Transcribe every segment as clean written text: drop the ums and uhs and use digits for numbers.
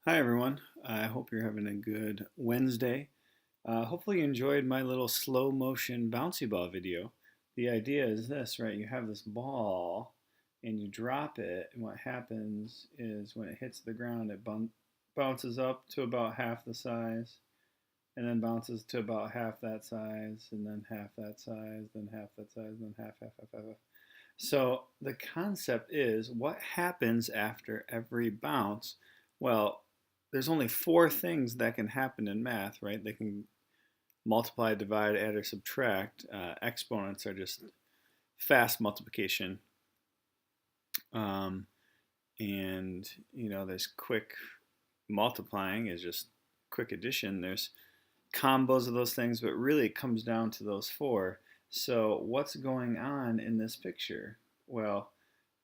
Hi, everyone. I hope you're having a good Wednesday. Hopefully, you enjoyed my little slow motion bouncy ball video. The idea is this, right? You have this ball and you drop it, and what happens is when it hits the ground, it bounces up to about half the size, and then bounces to about half that size, and then half that size, then half that size, then half. So the concept is what happens after every bounce? Well, there's only four things that can happen in math, right? They can multiply, divide, add, or subtract. Exponents are just fast multiplication. Um, and, there's quick multiplying is just quick addition. There's combos of those things, but really it comes down to those four. So what's going on in this picture? Well,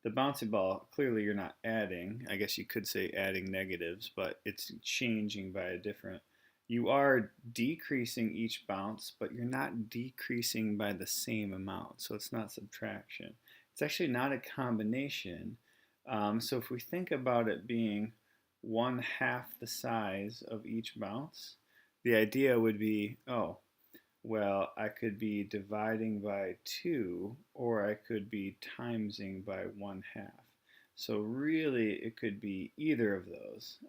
the bouncy ball, clearly you're not adding. I guess you could say adding negatives, but it's changing by a different. You are decreasing each bounce, but you're not decreasing by the same amount. So it's not subtraction. It's actually not a combination. So if we think about it being one half the size of each bounce, the idea would be, oh, well, I could be dividing by 2, or I could be timesing by 1/2. So really, it could be either of those.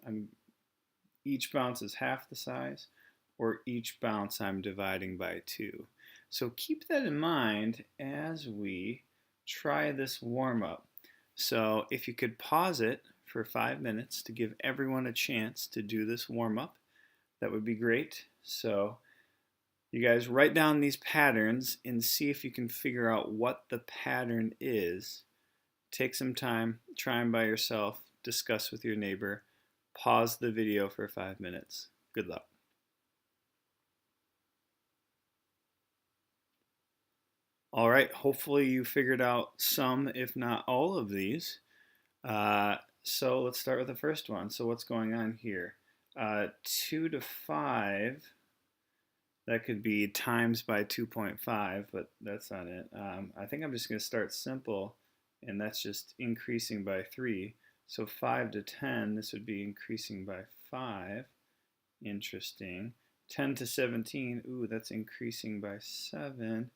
Each bounce is half the size, or each bounce I'm dividing by 2. So keep that in mind as we try this warm-up. So if you could pause it for 5 minutes to give everyone a chance to do this warm-up, that would be great. So you guys write down these patterns and see if you can figure out what the pattern is. Take some time, try them by yourself, discuss with your neighbor, pause the video for 5 minutes. Good luck. All right, hopefully you figured out some, if not all of these. So let's start with the first one. So what's going on here? 2 to 5, that could be times by 2.5, but that's not it. I think I'm just going to start simple, and that's just increasing by 3. So 5 to 10, this would be increasing by 5. Interesting. 10 to 17, ooh, that's increasing by 7.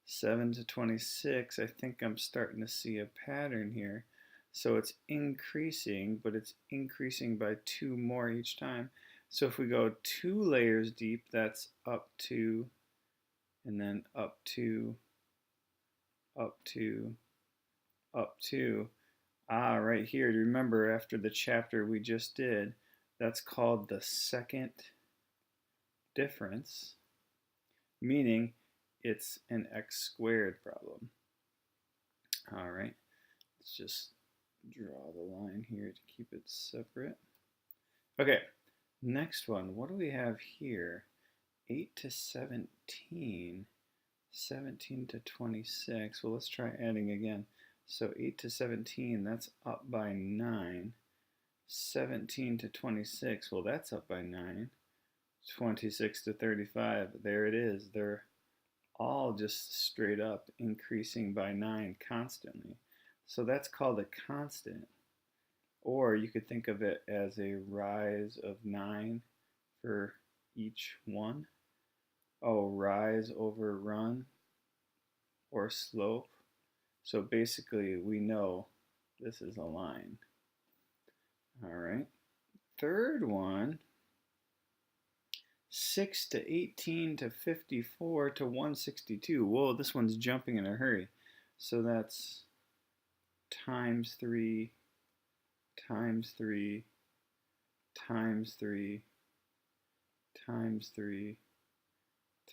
7 to 26, I think I'm starting to see a pattern here. So it's increasing, but it's increasing by 2 more each time. So if we go 2 layers deep, that's up 2, and then up 2, up 2, up 2. Right here, remember after the chapter we just did, that's called the second difference, meaning it's an x squared problem. All right, let's just draw the line here to keep it separate. Okay, next one. What do we have here? 8 to 17. 17 to 26. Well, let's try adding again. So 8 to 17, that's up by 9. 17 to 26, well, that's up by 9. 26 to 35, there it is. They're all just straight up increasing by 9 constantly. So that's called a constant. Or you could think of it as a rise of 9 for each one. Oh, rise over run or slope. So basically, we know this is a line. All right. Third one, 6 to 18 to 54 to 162. Whoa, this one's jumping in a hurry. So that's times 3, times 3, times 3, times 3,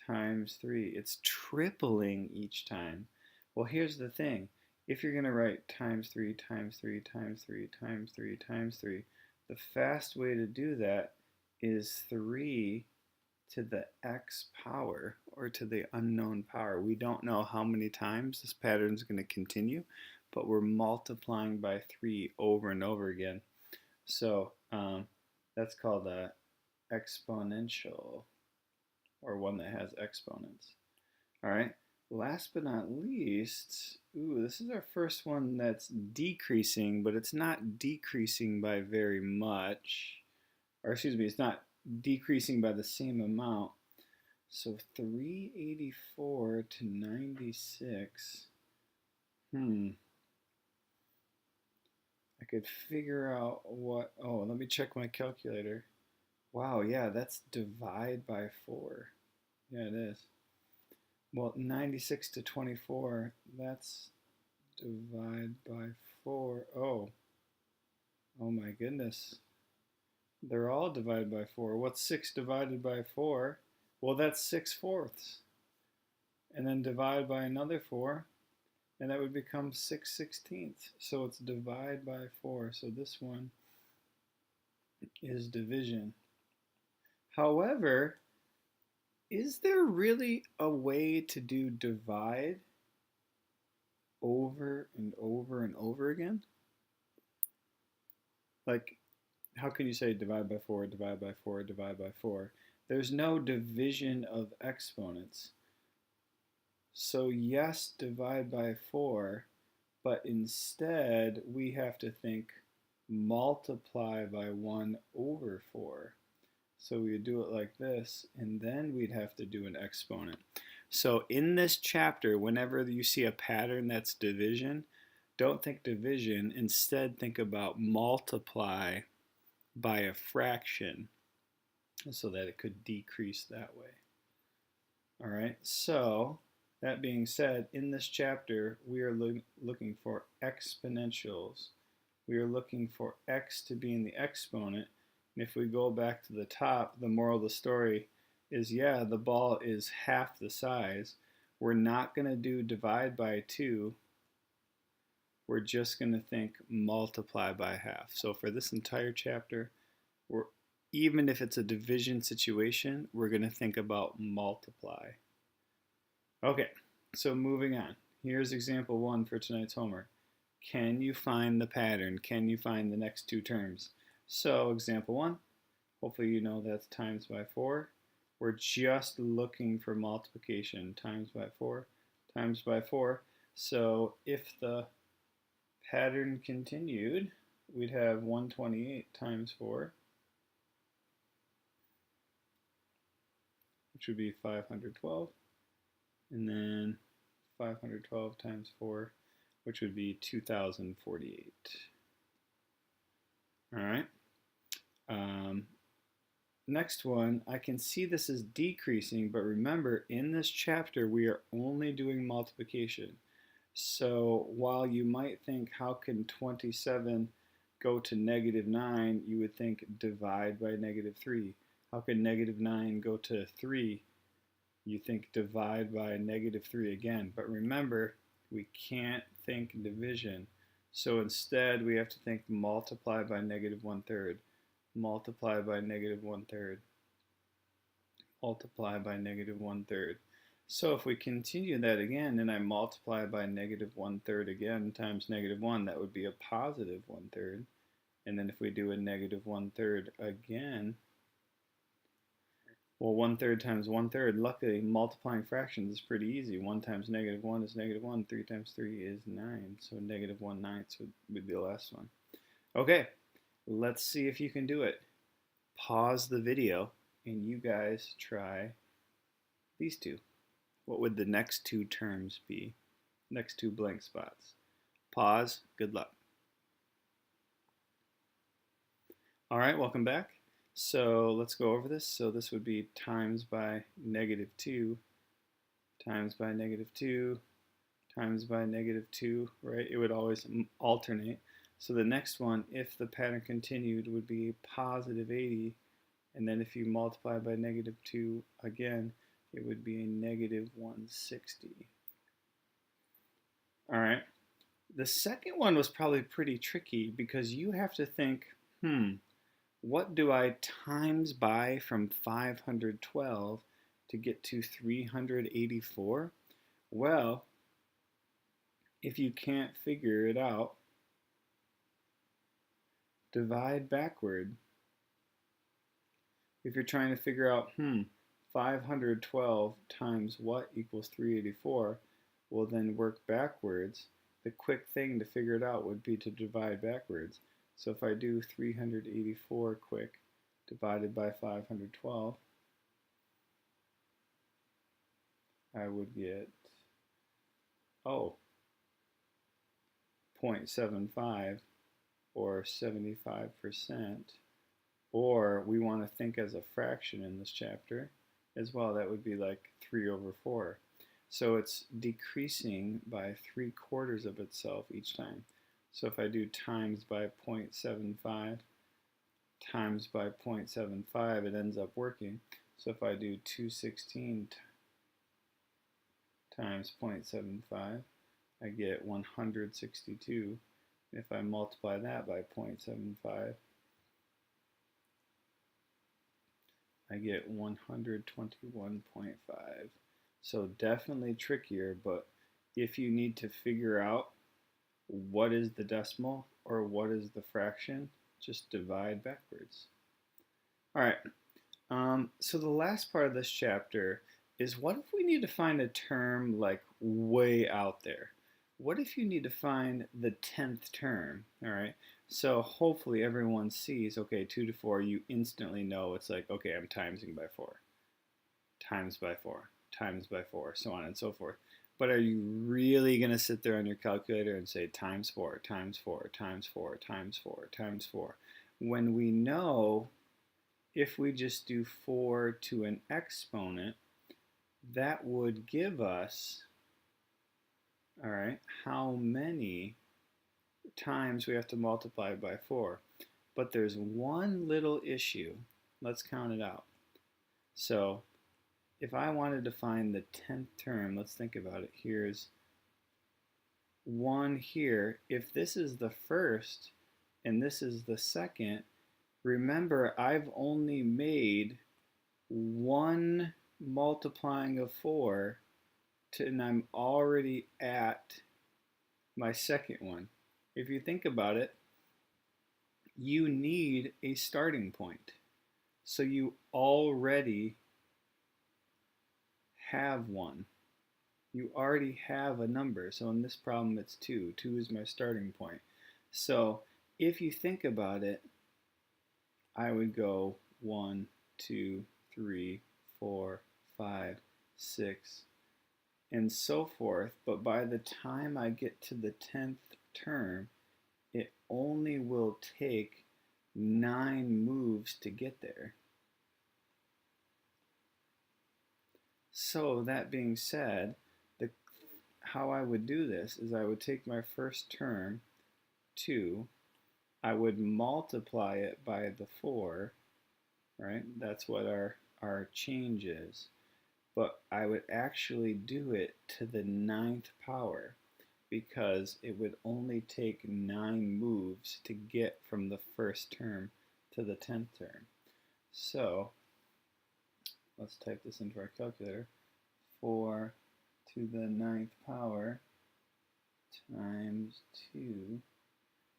times 3. It's tripling each time. Well, here's the thing. If you're going to write times 3, times 3, times 3, times 3, times 3, the fast way to do that is 3 to the x power, or to the unknown power. We don't know how many times this pattern is going to continue, but we're multiplying by 3 over and over again. So that's called a exponential, or one that has exponents. All right. Last but not least, ooh, this is our first one that's decreasing, but it's not decreasing by very much. or excuse me, it's not decreasing by the same amount. So 384 to 96. I could figure out what, oh, let me check my calculator. Wow, yeah, that's divide by 4. Yeah, it is. Well, 96 to 24, that's divide by 4. Oh, oh my goodness. They're all divided by 4. What's 6 divided by 4? Well, that's 6/4. And then divide by another 4, and that would become 6/16. So it's divide by 4. So this one is division. However, is there really a way to do divide over and over and over again? Like, how can you say divide by 4, divide by 4, divide by 4? There's no division of exponents. So yes, divide by 4, but instead we have to think multiply by 1 over 4. So we would do it like this, and then we'd have to do an exponent. So in this chapter, whenever you see a pattern that's division, don't think division. Instead, think about multiply by a fraction so that it could decrease that way. All right, so that being said, in this chapter, we are looking for exponentials. We are looking for x to be in the exponent. And if we go back to the top, the moral of the story is, yeah, the ball is half the size. We're not going to do divide by 2. We're just going to think multiply by half. So for this entire chapter, even if it's a division situation, we're going to think about multiply. Okay, so moving on. Here's example 1 for tonight's homework. Can you find the pattern? Can you find the next 2 terms? So example 1, hopefully you know that's times by 4. We're just looking for multiplication. Times by 4, times by 4. So if the pattern continued, we'd have 128 times 4, which would be 512. And then 512 times 4, which would be 2048. All right. Next one, I can see this is decreasing, but remember, in this chapter, we are only doing multiplication. So while you might think, how can 27 go to -9, you would think divide by -3. How can -9 go to 3? You think divide by -3 again. But remember, we can't think division. So instead, we have to think multiply by -1/3. Multiply by -1/3. Multiply by -1/3. So if we continue that again, and I multiply by -1/3 again times -1, that would be a positive 1/3. And then if we do a -1/3 again, well, 1/3 times 1/3, luckily multiplying fractions is pretty easy. 1 times -1 is -1, 3 times 3 is 9, so -1/9 would be the last one. Okay, let's see if you can do it. Pause the video and you guys try these 2. What would the next 2 terms be? Next 2 blank spots. Pause, good luck. All right, welcome back. So let's go over this. So this would be times by -2, times by -2, times by -2, right? It would always alternate. So the next one, if the pattern continued, would be positive 80. And then if you multiply by -2 again, it would be a -160. All right. The second one was probably pretty tricky because you have to think, what do I times by from 512 to get to 384? Well, if you can't figure it out, divide backward. If you're trying to figure out, 512 times what equals 384, well then work backwards. The quick thing to figure it out would be to divide backwards. So if I do 384 quick, divided by 512, I would get, 0.75 or 75%, or we want to think as a fraction in this chapter as well. That would be like 3 over 4. So it's decreasing by 3/4 of itself each time. So if I do times by 0.75 times by 0.75, it ends up working. So if I do 216 times 0.75, I get 162. If I multiply that by 0.75, I get 121.5. So definitely trickier, but if you need to figure out what is the decimal or what is the fraction, just divide backwards. All right, so the last part of this chapter is, what if we need to find a term like way out there? What if you need to find the 10th term, all right? So hopefully everyone sees, okay, 2 to 4, you instantly know it's like, okay, I'm timesing by 4, times by 4, times by 4, so on and so forth. But are you really going to sit there on your calculator and say times 4, times 4, times 4, times 4, times 4, when we know if we just do 4 to an exponent, that would give us, all right, how many times we have to multiply by 4. But there's one little issue. Let's count it out. So if I wanted to find the 10th term, let's think about it. Here's 1 here. If this is the first and this is the second, remember I've only made one multiplying of 4 and I'm already at my second one. If you think about it, you need a starting point. So you already have one. You already have a number. So in this problem, it's 2. 2 is my starting point. So if you think about it, I would go 1, 2, 3, 4, 5, 6, and so forth. But by the time I get to the 10th term, it only will take 9 moves to get there. So that being said, how I would do this is I would take my first term, 2, I would multiply it by the 4, right? That's what our change is. But I would actually do it to the 9th power, because it would only take 9 moves to get from the first term to the 10th term. So let's type this into our calculator. 4 to the 9th power times 2.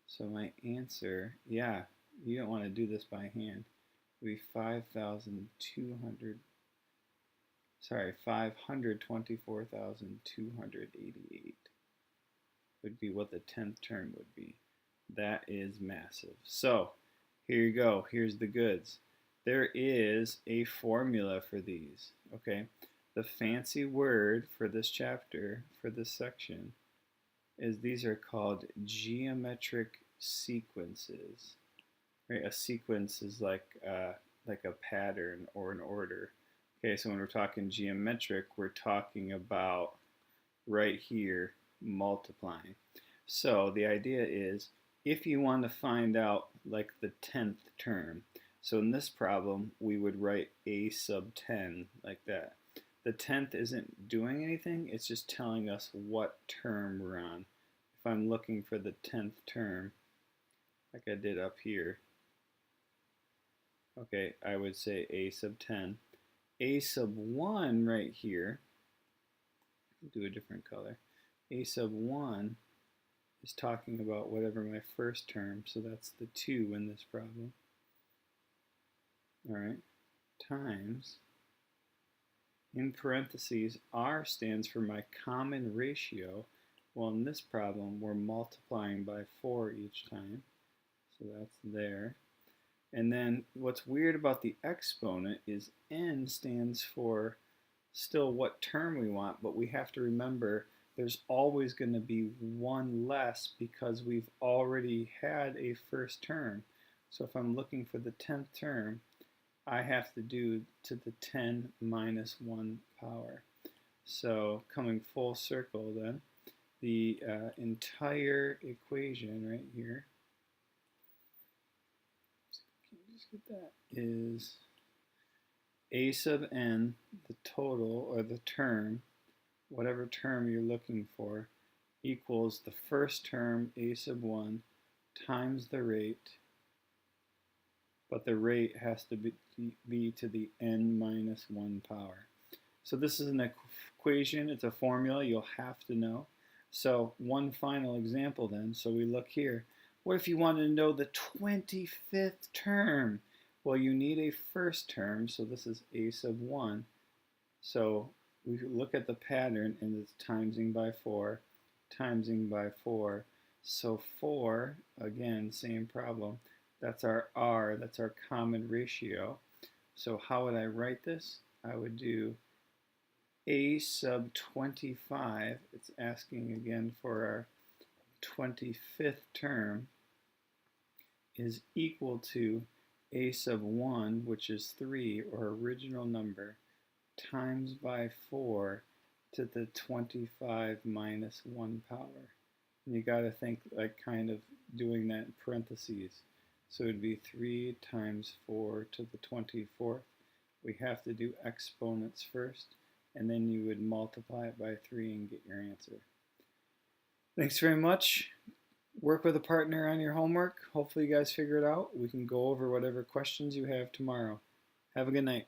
So my answer, yeah, you don't want to do this by hand, would be 524,288 would be what the 10th term would be. That is massive. So here you go. Here's the goods. There is a formula for these, okay? The fancy word for this chapter, for this section, is these are called geometric sequences. Right? A sequence is like a pattern or an order. Okay, so when we're talking geometric, we're talking about right here multiplying. So the idea is, if you want to find out like the 10th term, so in this problem we would write a sub 10 like that. The 10th isn't doing anything, it's just telling us what term we're on. If I'm looking for the 10th term, like I did up here, okay, I would say a sub 10. A sub 1 right here, do a different color. A sub 1 is talking about whatever my first term, so that's the 2 in this problem. All right, times, in parentheses, R stands for my common ratio. Well, in this problem, we're multiplying by 4 each time, so that's there. And then what's weird about the exponent is n stands for still what term we want, but we have to remember there's always going to be one less because we've already had a first term. So if I'm looking for the 10th term, I have to do to the 10 minus 1 power. So coming full circle then, the entire equation right here, can you just get that, is a sub n, the total or the term, whatever term you're looking for, equals the first term a sub 1 times the rate, but the rate has to be to the n minus 1 power. So this is an equation, it's a formula you'll have to know. So one final example then, so we look here. What if you wanted to know the 25th term? Well, you need a first term, so this is a sub 1. So we look at the pattern, and it's timesing by 4, timesing by 4. So 4, again, same problem. That's our R, that's our common ratio. So how would I write this? I would do a sub 25, it's asking again for our 25th term, is equal to a sub 1, which is 3, or original number, times by 4 to the 25 minus 1 power. And you got to think like kind of doing that in parentheses. So it would be 3 times 4 to the 24th. We have to do exponents first, and then you would multiply it by 3 and get your answer. Thanks very much. Work with a partner on your homework. Hopefully you guys figure it out. We can go over whatever questions you have tomorrow. Have a good night.